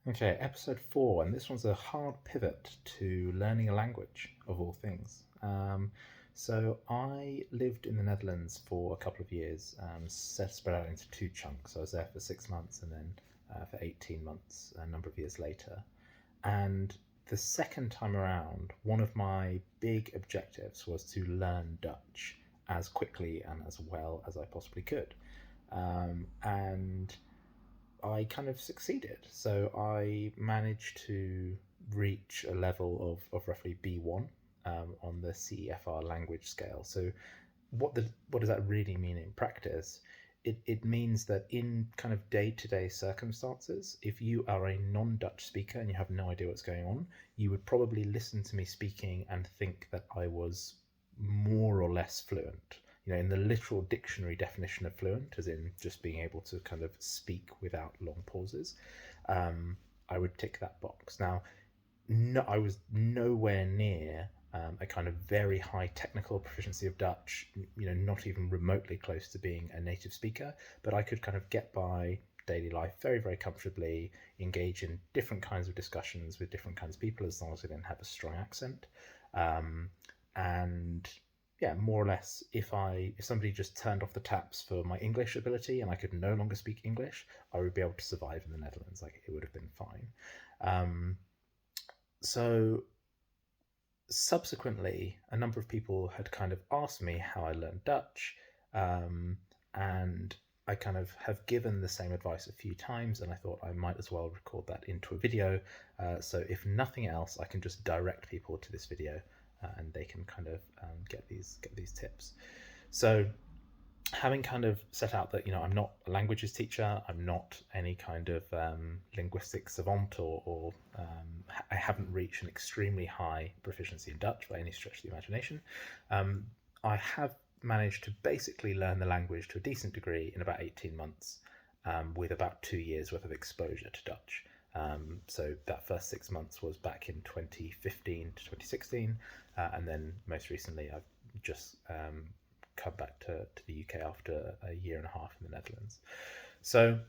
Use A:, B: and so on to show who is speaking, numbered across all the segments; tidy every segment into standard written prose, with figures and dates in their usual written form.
A: Okay, episode 4, and this one's a hard pivot to learning a language, of all things. So I lived in the Netherlands for a couple of years, spread out into two chunks. I was there for 6 months and then for 18 months a number of years later. And the second time around, one of my big objectives was to learn Dutch as quickly and as well as I possibly could. And I kind of succeeded. So I managed to reach a level of roughly B1 on the CEFR language scale. So what does that really mean in practice? It means that in kind of day-to-day circumstances, if you are a non-Dutch speaker and you have no idea what's going on, you would probably listen to me speaking and think that I was more or less fluent. In the literal dictionary definition of fluent, as in just being able to kind of speak without long pauses, I would tick that box. Now, no, I was nowhere near a kind of very high technical proficiency of Dutch, not even remotely close to being a native speaker, but I could kind of get by daily life very, very comfortably, engage in different kinds of discussions with different kinds of people as long as I didn't have a strong accent. And yeah, more or less, if somebody just turned off the taps for my English ability and I could no longer speak English, I would be able to survive in the Netherlands. Like, it would have been fine. So subsequently, a number of people had kind of asked me how I learned Dutch, and I kind of have given the same advice a few times, and I thought I might as well record that into a video. So if nothing else, I can just direct people to this video, and they can kind of get these tips. So having kind of set out that I'm not a languages teacher, I'm not any kind of linguistic savant, or I haven't reached an extremely high proficiency in Dutch by any stretch of the imagination. I have managed to basically learn the language to a decent degree in about 18 months, with about 2 years worth of exposure to Dutch. So that first 6 months was back in 2015 to 2016, and then most recently I've just come back to the UK after a year and a half in the Netherlands. So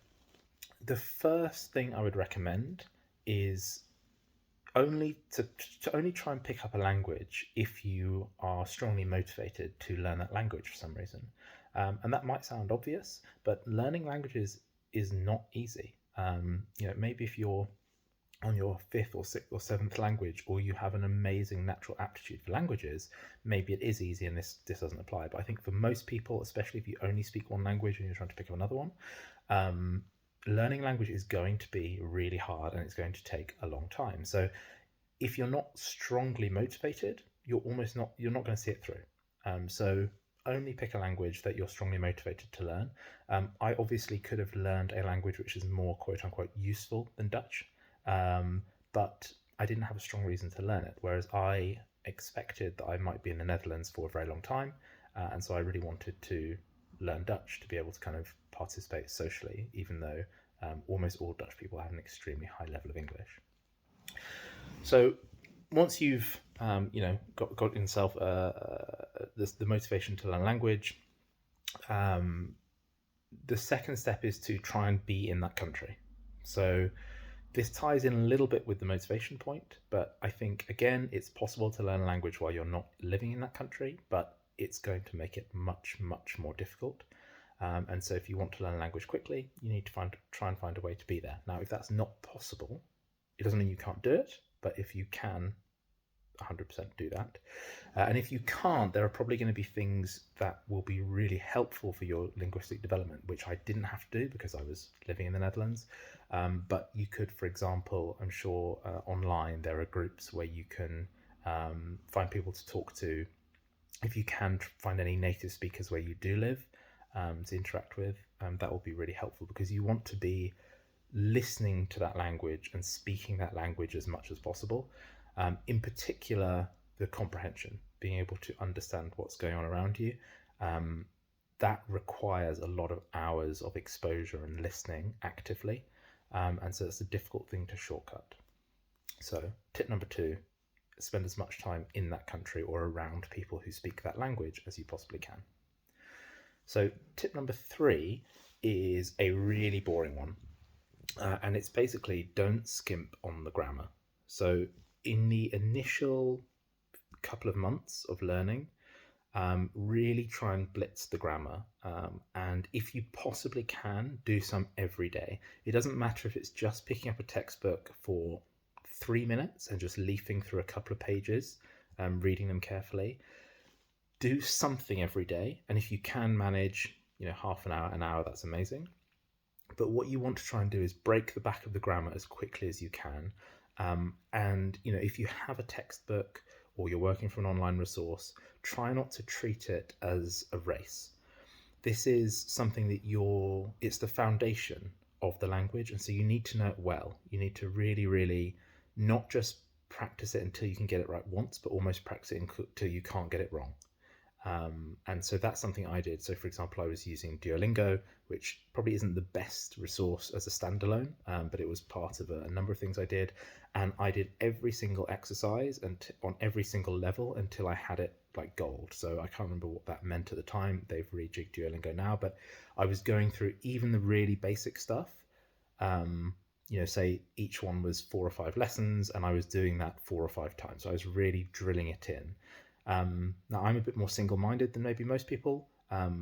A: the first thing I would recommend is only to only try and pick up a language if you are strongly motivated to learn that language for some reason. And that might sound obvious, but learning languages is not easy. Maybe if you're on your fifth or sixth or seventh language, or you have an amazing natural aptitude for languages, maybe it is easy and this doesn't apply. But I think for most people, especially if you only speak one language and you're trying to pick up another one, learning language is going to be really hard and it's going to take a long time. So if you're not strongly motivated, you're not going to see it through. So only pick a language that you're strongly motivated to learn. I obviously could have learned a language which is more quote unquote useful than Dutch, but I didn't have a strong reason to learn it, whereas I expected that I might be in the Netherlands for a very long time, and so I really wanted to learn Dutch to be able to kind of participate socially, even though almost all Dutch people have an extremely high level of English. So once you've got yourself the motivation to learn language, the second step is to try and be in that country. So this ties in a little bit with the motivation point, but I think, again, it's possible to learn a language while you're not living in that country, but it's going to make it much, much more difficult. And so if you want to learn a language quickly, you need to try and find a way to be there. Now, if that's not possible, it doesn't mean you can't do it, but if you can, 100% do that. And if you can't, there are probably going to be things that will be really helpful for your linguistic development, which I didn't have to do because I was living in the Netherlands. But you could, for example, I'm sure online there are groups where you can find people to talk to. If you can find any native speakers where you do live to interact with, that will be really helpful, because you want to be listening to that language and speaking that language as much as possible. In particular, the comprehension, being able to understand what's going on around you. That requires a lot of hours of exposure and listening actively. And so it's a difficult thing to shortcut. So tip number 2, spend as much time in that country or around people who speak that language as you possibly can. So tip number 3 is a really boring one. And it's basically don't skimp on the grammar. So in the initial couple of months of learning, really try and blitz the grammar. And if you possibly can, do some every day. It doesn't matter if it's just picking up a textbook for 3 minutes and just leafing through a couple of pages, reading them carefully. Do something every day. And if you can manage, half an hour, that's amazing. But what you want to try and do is break the back of the grammar as quickly as you can. And if you have a textbook or you're working from an online resource, try not to treat it as a race. This is something that it's the foundation of the language, and so you need to know it well. You need to really, really not just practice it until you can get it right once, but almost practice it until you can't get it wrong. And so that's something I did. So, for example, I was using Duolingo, which probably isn't the best resource as a standalone, but it was part of a number of things I did. And I did every single exercise and on every single level until I had it like gold. So I can't remember what that meant at the time. They've rejigged Duolingo now, but I was going through even the really basic stuff. Say each one was 4 or 5 lessons, and I was doing that 4 or 5 times. So I was really drilling it in. Now, I'm a bit more single-minded than maybe most people,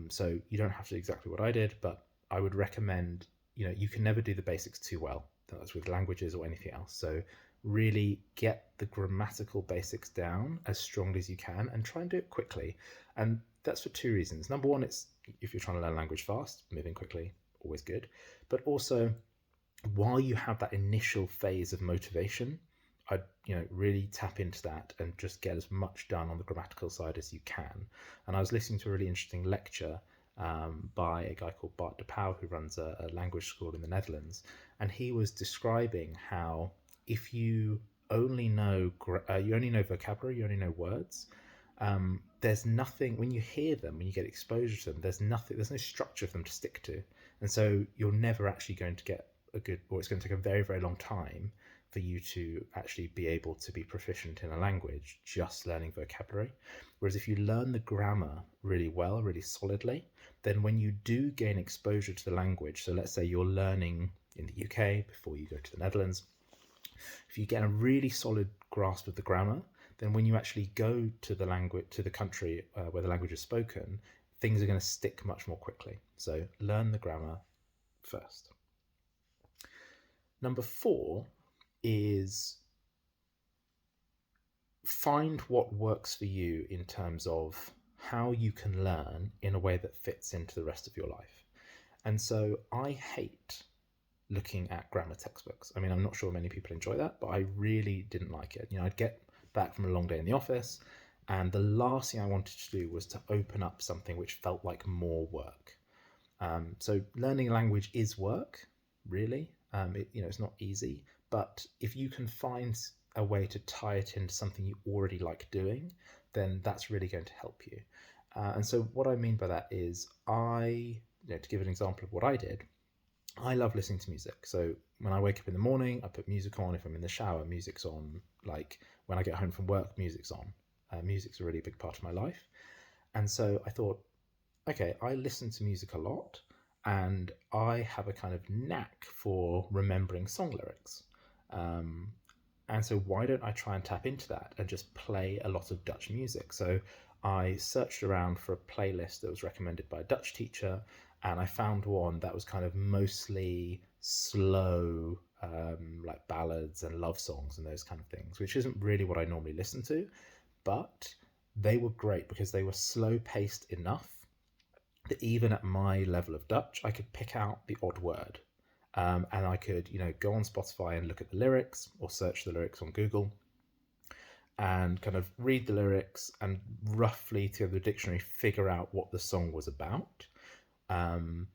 A: so you don't have to do exactly what I did, but I would recommend, you can never do the basics too well. That's with languages or anything else. So really get the grammatical basics down as strongly as you can and try and do it quickly. And that's for 2 reasons. Number one, it's if you're trying to learn language fast, moving quickly, always good. But also, while you have that initial phase of motivation, I'd really tap into that and just get as much done on the grammatical side as you can. And I was listening to a really interesting lecture by a guy called Bart de Pauw, who runs a language school in the Netherlands, and he was describing how if you only know vocabulary, you only know words. There's nothing when you hear them, when you get exposure to them. There's no structure for them to stick to, and so you're never actually going to get it's going to take a very, very long time for you to actually be able to be proficient in a language just learning vocabulary. Whereas if you learn the grammar really well, really solidly, then when you do gain exposure to the language, so let's say you're learning in the UK before you go to the Netherlands, if you get a really solid grasp of the grammar, then when you actually go to the country where the language is spoken, things are going to stick much more quickly. So learn the grammar first. Number 4 is find what works for you in terms of how you can learn in a way that fits into the rest of your life. And so I hate looking at grammar textbooks. I mean, I'm not sure many people enjoy that, but I really didn't like it. I'd get back from a long day in the office, and the last thing I wanted to do was to open up something which felt like more work. So learning a language is work, really. It's not easy, but if you can find a way to tie it into something you already like doing, then that's really going to help you. And so what I mean by that is to give an example of what I did, I love listening to music. So when I wake up in the morning, I put music on. If I'm in the shower, music's on. Like when I get home from work, music's on. Music's a really big part of my life. And so I thought, okay, I listen to music a lot, and I have a kind of knack for remembering song lyrics. And so why don't I try and tap into that and just play a lot of Dutch music? So I searched around for a playlist that was recommended by a Dutch teacher, and I found one that was kind of mostly slow, like ballads and love songs and those kind of things, which isn't really what I normally listen to, but they were great because they were slow paced enough that even at my level of Dutch, I could pick out the odd word. And I could, go on Spotify and look at the lyrics or search the lyrics on Google and kind of read the lyrics and roughly through the dictionary figure out what the song was about. And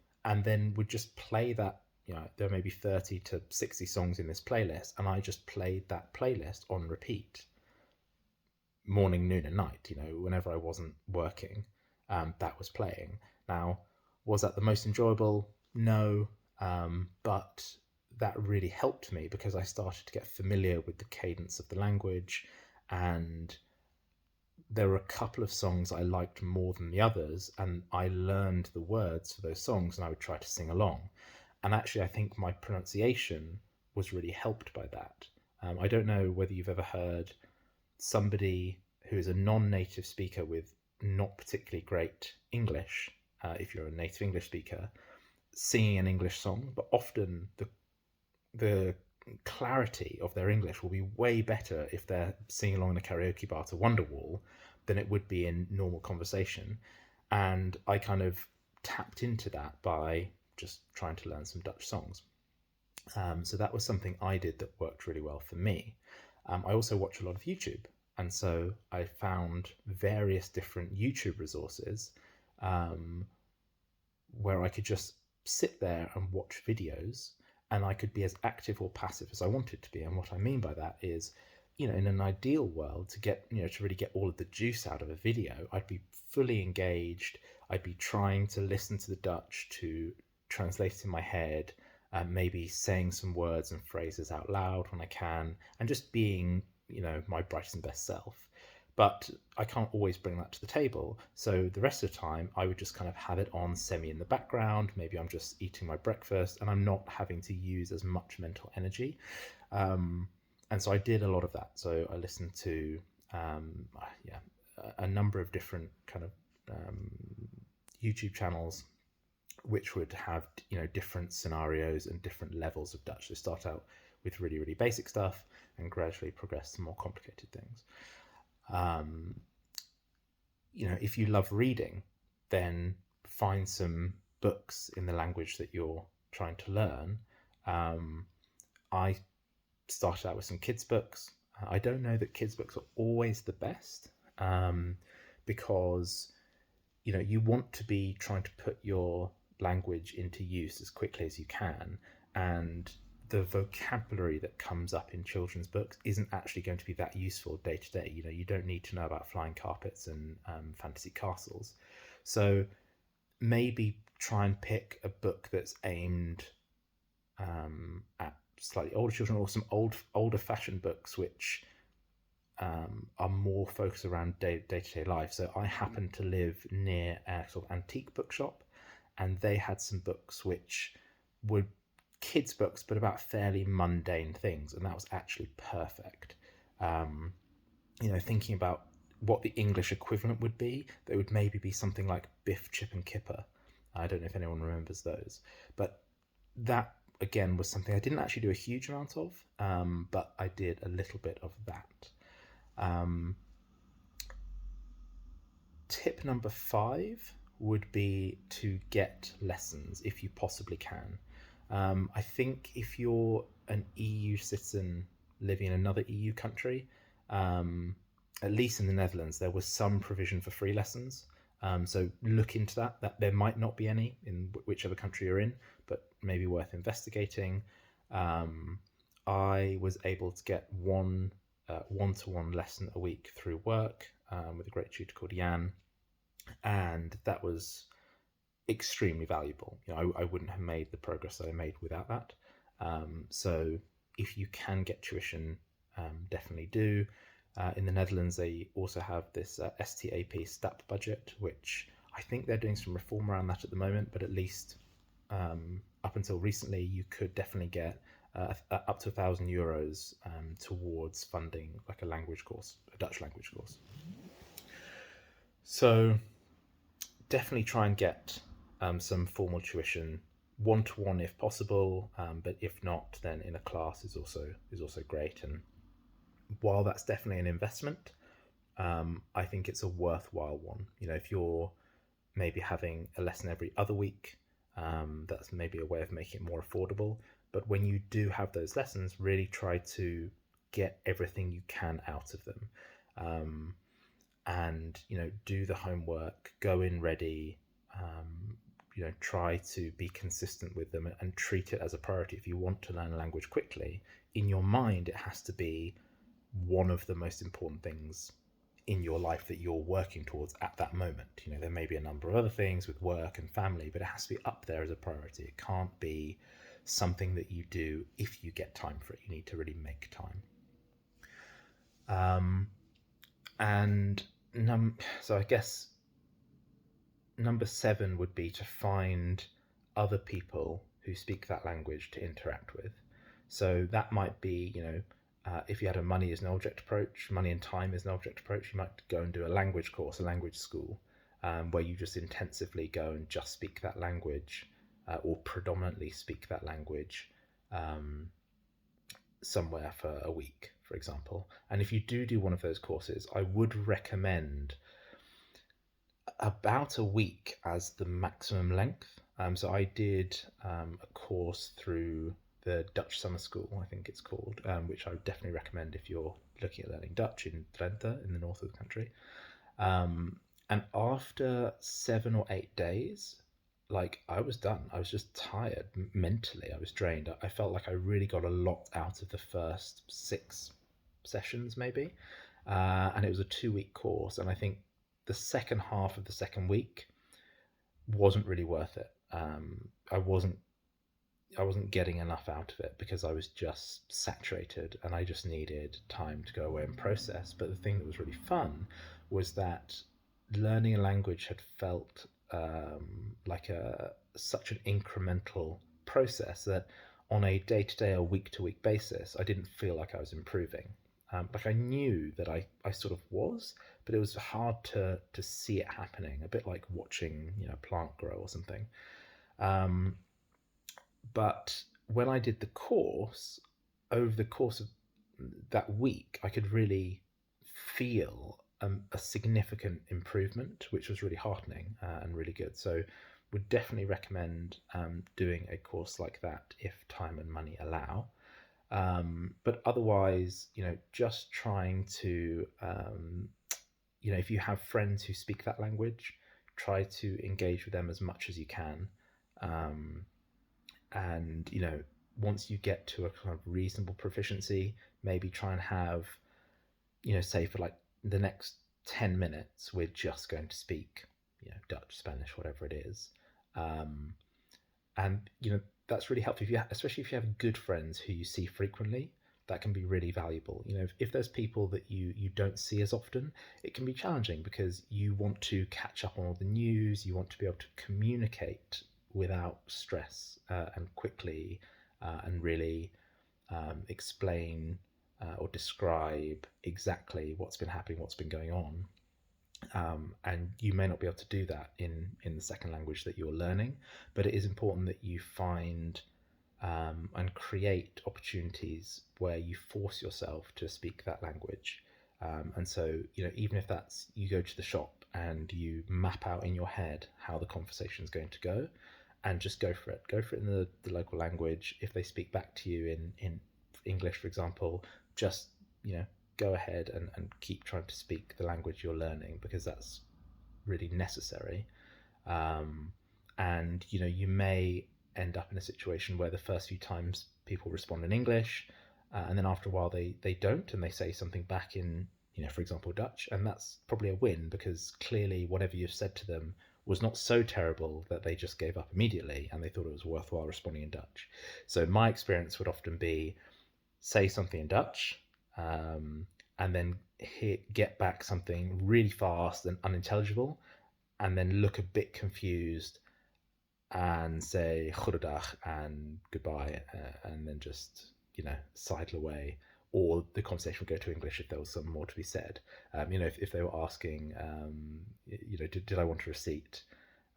A: then would just play that. There may be 30 to 60 songs in this playlist, and I just played that playlist on repeat morning, noon, and night. Whenever I wasn't working, that was playing. Now, was that the most enjoyable? No, but that really helped me because I started to get familiar with the cadence of the language, and there were a couple of songs I liked more than the others, and I learned the words for those songs and I would try to sing along. And actually, I think my pronunciation was really helped by that. I don't know whether you've ever heard somebody who is a non-native speaker with not particularly great English, if you're a native English speaker, singing an English song, but often the clarity of their English will be way better if they're singing along in a karaoke bar to Wonderwall than it would be in normal conversation. And I kind of tapped into that by just trying to learn some Dutch songs. So that was something I did that worked really well for me. I also watch a lot of YouTube, and so I found various different YouTube resources um, where I could just sit there and watch videos, and I could be as active or passive as I wanted to be. And what I mean by that is, in an ideal world, to get, to really get all of the juice out of a video, I'd be fully engaged. I'd be trying to listen to the Dutch, to translate it in my head, maybe saying some words and phrases out loud when I can, and just being, my brightest and best self. But I can't always bring that to the table. So the rest of the time, I would just kind of have it on semi in the background. Maybe I'm just eating my breakfast and I'm not having to use as much mental energy. And so I did a lot of that. So I listened to, a number of different kind of YouTube channels, which would have, different scenarios and different levels of Dutch. They start out with really, really basic stuff and gradually progress to more complicated things. If you love reading, then find some books in the language that you're trying to learn. I started out with some kids' books. I don't know that kids' books are always the best, because you want to be trying to put your language into use as quickly as you can, and the vocabulary that comes up in children's books isn't actually going to be that useful day to day. You don't need to know about flying carpets and fantasy castles. So maybe try and pick a book that's aimed at slightly older children, or some older fashioned books which are more focused around day-to-day life. So I happen to live near a sort of antique bookshop, and they had some books which were kids' books, but about fairly mundane things, and that was actually perfect. Thinking about what the English equivalent would be, that would maybe be something like Biff, Chip and Kipper. I don't know if anyone remembers those, but that again was something I didn't actually do a huge amount of, but I did a little bit of that. Tip number 5 would be to get lessons if you possibly can. I think if you're an EU citizen living in another EU country, at least in the Netherlands, there was some provision for free lessons. So look into that. That there might not be any in whichever country you're in, but maybe worth investigating. I was able to get one one-to-one lesson a week through work with a great tutor called Jan, and that was extremely valuable. I wouldn't have made the progress that I made without that. So if you can get tuition, definitely do. In the Netherlands, they also have this STAP STAP budget, which I think they're doing some reform around that at the moment, but at least up until recently, you could definitely get up to €1,000 towards funding like a language course, a Dutch language course. So definitely try and get some formal tuition, one-to-one if possible, but if not, then in a class is also great. And while that's definitely an investment, I think it's a worthwhile one. If you're maybe having a lesson every other week, that's maybe a way of making it more affordable. But when you do have those lessons, really try to get everything you can out of them, and do the homework, go in ready. Try to be consistent with them and treat it as a priority. If you want to learn a language quickly, in your mind, it has to be one of the most important things in your life that you're working towards at that moment. There may be a number of other things with work and family, but it has to be up there as a priority. It can't be something that you do if you get time for it. You need to really make time. So I guess number 7 would be to find other people who speak that language to interact with. So that might be, if you had a money as an object approach, money and time as an object approach, you might go and do a language course, a language school, where you just intensively go and just speak that language, or predominantly speak that language, um, somewhere for a week, for example. And if you do one of those courses, I would recommend about a week as the maximum length. So I did a course through the Dutch Summer School, I think it's called, which I would definitely recommend if you're looking at learning Dutch in Drenthe, in the north of the country. And after 7 or 8 days, like I was done. I was just tired mentally. I was drained. I felt like I really got a lot out of the first 6 sessions, maybe. And it was a 2 week course. And I think the second half of the second week wasn't really worth it. I wasn't getting enough out of it because I was just saturated and I just needed time to go away and process. But the thing that was really fun was that learning a language had felt like such an incremental process that on a day-to-day or week-to-week basis, I didn't feel like I was improving. Like I knew that I sort of was, but it was hard to see it happening. A bit like watching a plant grow or something. But when I did the course, over the course of that week, I could really feel a significant improvement, which was really heartening and really good. So, would definitely recommend doing a course like that if time and money allow. But otherwise, just trying to, if you have friends who speak that language, try to engage with them as much as you can. Um, and once you get to a kind of reasonable proficiency, maybe try and have, say for like the next 10 minutes we're just going to speak Dutch, Spanish, whatever it is. And that's really helpful, especially if you have good friends who you see frequently. That can be really valuable. If there's people that you don't see as often, it can be challenging because you want to catch up on all the news, you want to be able to communicate without stress, and quickly, and really explain or describe exactly what's been happening, what's been going on. And you may not be able to do that in the second language that you're learning, but it is important that you find and create opportunities where you force yourself to speak that language. And so, even if that's you go to the shop and you map out in your head how the conversation is going to go, and just go for it. Go for it in the local language. If they speak back to you in English, for example, just go ahead and keep trying to speak the language you're learning because that's really necessary. And you may end up in a situation where the first few times people respond in English, and then after a while they don't, and they say something back in for example Dutch, and that's probably a win because clearly whatever you've said to them was not so terrible that they just gave up immediately and they thought it was worthwhile responding in Dutch. So my experience would often be say something in Dutch, and then get back something really fast and unintelligible, and then look a bit confused and say goedendag and goodbye, and then just sidle away. Or the conversation would go to English if there was some more to be said. If they were asking, did I want a receipt?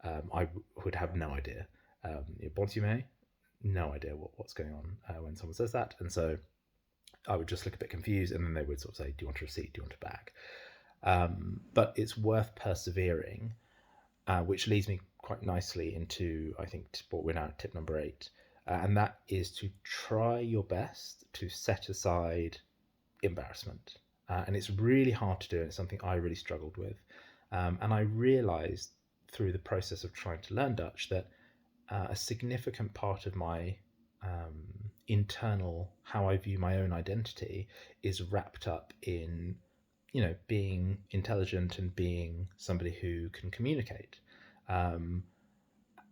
A: I would have no idea. Bon tu no idea what's going on when someone says that, and so I would just look a bit confused, and then they would sort of say, "Do you want a receipt? Do you want a bag?" But it's worth persevering, which leads me quite nicely into, I think, what we're now at tip number 8, and that is to try your best to set aside embarrassment. And it's really hard to do, and it's something I really struggled with. And I realized through the process of trying to learn Dutch that a significant part of my internal, how I view my own identity, is wrapped up in being intelligent and being somebody who can communicate,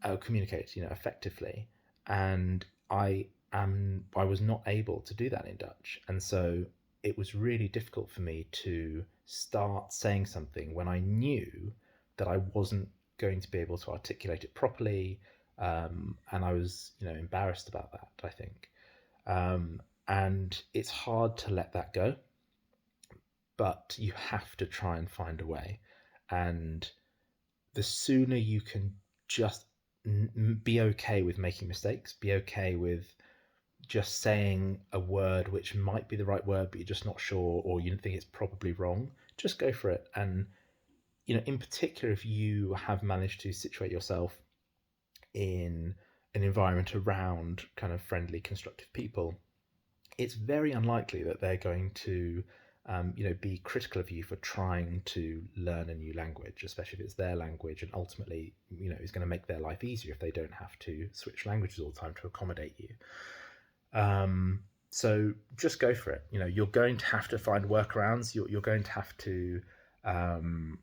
A: effectively. And I was not able to do that in Dutch, and so it was really difficult for me to start saying something when I knew that I wasn't going to be able to articulate it properly, And I was, embarrassed about that, I think. And it's hard to let that go, but you have to try and find a way. And the sooner you can just be okay with making mistakes, be okay with just saying a word which might be the right word, but you're just not sure, or you think it's probably wrong, just go for it. And, in particular, if you have managed to situate yourself in an environment around kind of friendly, constructive people, it's very unlikely that they're going to, be critical of you for trying to learn a new language, especially if it's their language, and ultimately, is going to make their life easier if they don't have to switch languages all the time to accommodate you. So just go for it. You're going to have to find workarounds. You're going to have to, um,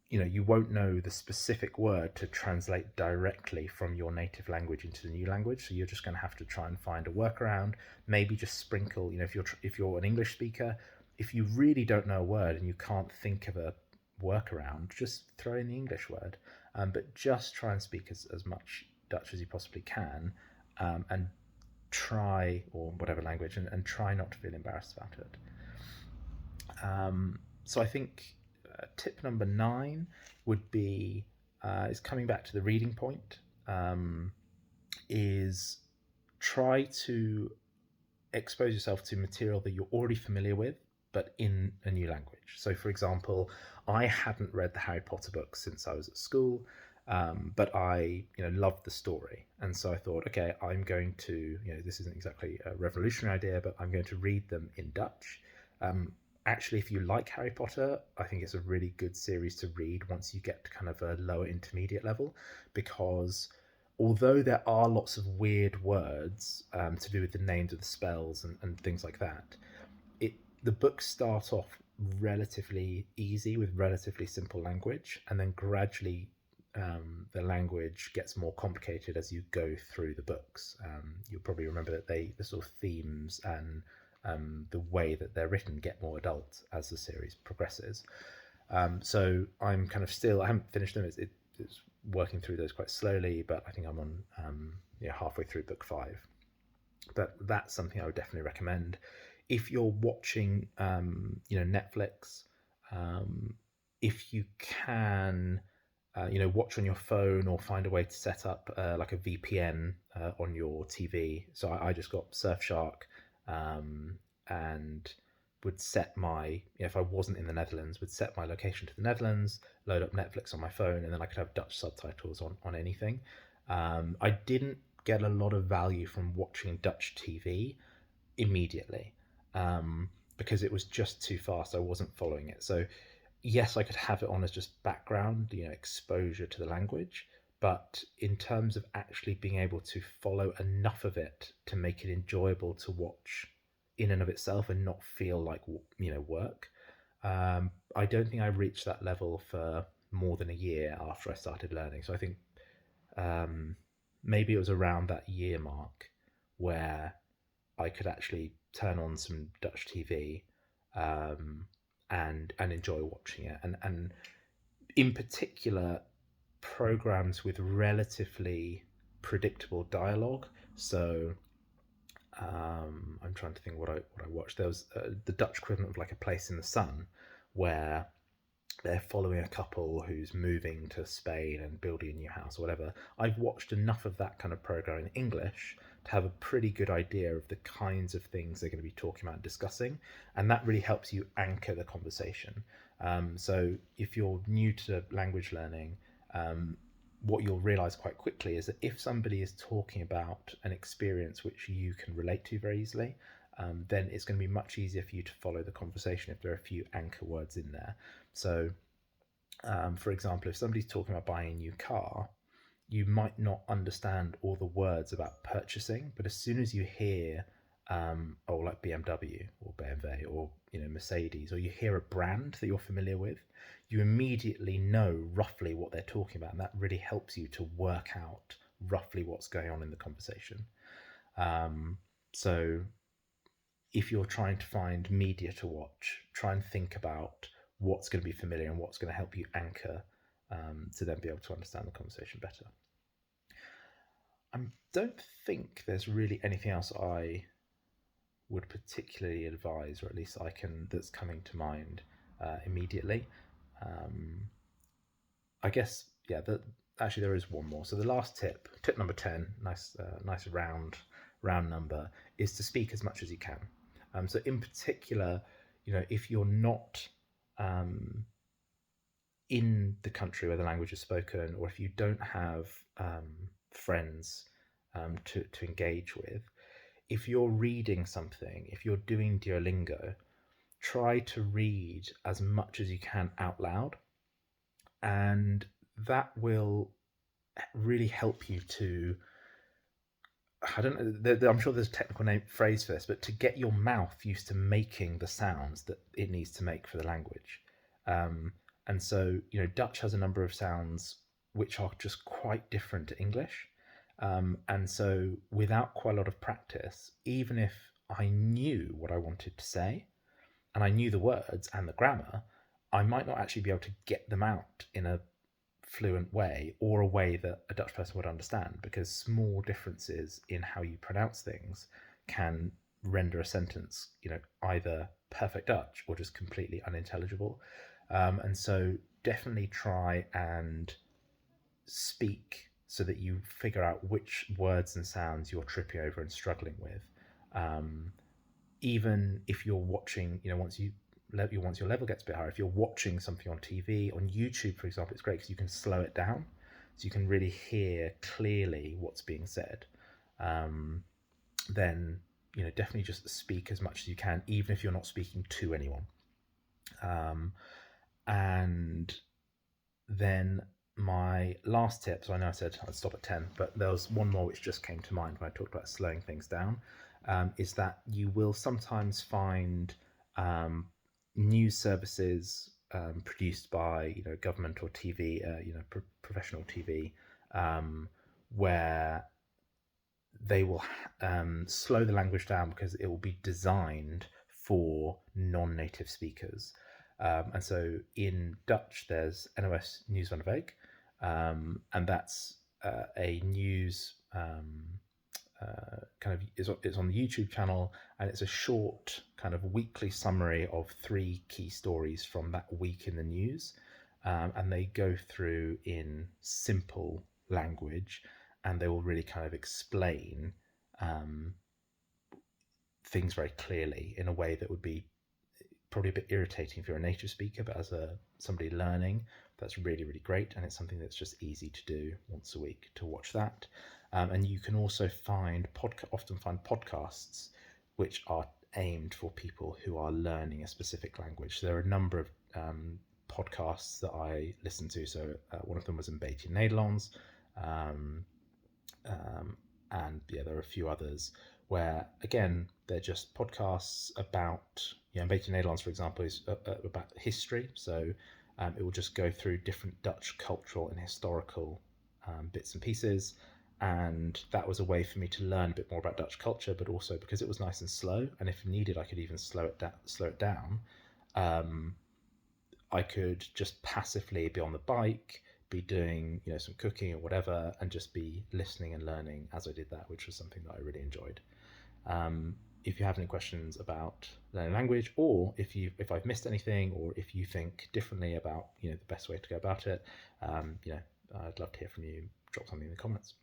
A: you won't know the specific word to translate directly from your native language into the new language. So you're just going to have to try and find a workaround. Maybe just sprinkle. If you're an English speaker, if you really don't know a word and you can't think of a workaround, just throw in the English word. But just try and speak as much Dutch as you possibly can, and try, or whatever language, and try not to feel embarrassed about it. So I think tip number 9 would be, is coming back to the reading point, is try to expose yourself to material that you're already familiar with, but in a new language. So, for example, I hadn't read the Harry Potter books since I was at school, but I, loved the story, and so I thought, okay, I'm going to, this isn't exactly a revolutionary idea, but I'm going to read them in Dutch. Actually, if you like Harry Potter, I think it's a really good series to read once you get to kind of a lower intermediate level, because although there are lots of weird words, to do with the names of the spells and things like that, the books start off relatively easy with relatively simple language, and then gradually, the language gets more complicated as you go through the books. You'll probably remember that the sort of themes and, the way that they're written get more adult as the series progresses. So I'm kind of still, I haven't finished them. It's working through those quite slowly, but I think I'm on, halfway through book 5. But that's something I would definitely recommend. If you're watching, Netflix, if you can, watch on your phone, or find a way to set up, like a VPN, on your TV. So I just got Surfshark, and would set my, if I wasn't in the Netherlands, would set my location to the Netherlands, load up Netflix on my phone, and then I could have Dutch subtitles on anything. I didn't get a lot of value from watching Dutch TV immediately, because it was just too fast. I wasn't following it. So yes, I could have it on as just background, exposure to the language, but in terms of actually being able to follow enough of it to make it enjoyable to watch in and of itself and not feel like, work, I don't think I reached that level for more than a year after I started learning. So I think, maybe it was around that year mark where I could actually turn on some Dutch TV, and enjoy watching it, and in particular programs with relatively predictable dialogue. So, I'm trying to think what I watched. There was, the Dutch equivalent of like A Place in the Sun, where they're following a couple who's moving to Spain and building a new house or whatever. I've watched enough of that kind of program in English to have a pretty good idea of the kinds of things they're going to be talking about and discussing, and that really helps you anchor the conversation. So if you're new to language learning, what you'll realize quite quickly is that if somebody is talking about an experience which you can relate to very easily, then it's going to be much easier for you to follow the conversation if there are a few anchor words in there. So, for example, if somebody's talking about buying a new car, you might not understand all the words about purchasing, but as soon as you hear, like BMW or BMW or Mercedes, or you hear a brand that you're familiar with, you immediately know roughly what they're talking about, and that really helps you to work out roughly what's going on in the conversation. So if you're trying to find media to watch, try and think about what's going to be familiar and what's going to help you anchor, to then be able to understand the conversation better. I don't think there's really anything else I would particularly advise, or at least I can, that's coming to mind immediately. Um, I guess yeah. Actually, there is one more. So the last tip number 10, nice round number, is to speak as much as you can. So in particular, if you're not um, in the country where the language is spoken, or if you don't have friends to engage with, if you're reading something, if you're doing Duolingo, try to read as much as you can out loud, and that will really help you to, I don't know, I'm sure there's a technical phrase for this, but to get your mouth used to making the sounds that it needs to make for the language. Um, and so, Dutch has a number of sounds which are just quite different to English. And so, without quite a lot of practice, even if I knew what I wanted to say and I knew the words and the grammar, I might not actually be able to get them out in a fluent way, or a way that a Dutch person would understand, because small differences in how you pronounce things can render a sentence, either perfect Dutch or just completely unintelligible. And so definitely try and speak so that you figure out which words and sounds you're tripping over and struggling with. Um, Even if you're watching, once your level gets a bit higher, if you're watching something on TV, on YouTube, for example, it's great because you can slow it down, so you can really hear clearly what's being said. Um, then definitely just speak as much as you can, even if you're not speaking to anyone. Um, and then my last tip, so I know I said I'd stop at 10, but there was one more which just came to mind when I talked about slowing things down, is that you will sometimes find um, news services produced by government or TV, professional TV, where they will slow the language down because it will be designed for non-native speakers. And so in Dutch, there's NOS Nieuws van de Week, and that's a news kind of, it's on the YouTube channel, and it's a short kind of weekly summary of 3 key stories from that week in the news, and they go through in simple language, and they will really kind of explain um, things very clearly in a way that would be probably a bit irritating if you're a native speaker, but as somebody learning, that's really, really great. And it's something that's just easy to do once a week, to watch that. And you can also often find podcasts which are aimed for people who are learning a specific language. So there are a number of podcasts that I listen to. So one of them was in Beetje Nederlands. Um, and yeah, there are a few others where, again, they're just podcasts about, Beetje Nederlands, for example, is about history. So it will just go through different Dutch cultural and historical bits and pieces. And that was a way for me to learn a bit more about Dutch culture, but also because it was nice and slow. And if needed, I could even slow it down. I could just passively be on the bike, be doing some cooking or whatever, and just be listening and learning as I did that, which was something that I really enjoyed. If you have any questions about learning language, or if I've missed anything, or if you think differently about the best way to go about it, I'd love to hear from you. Drop something in the comments.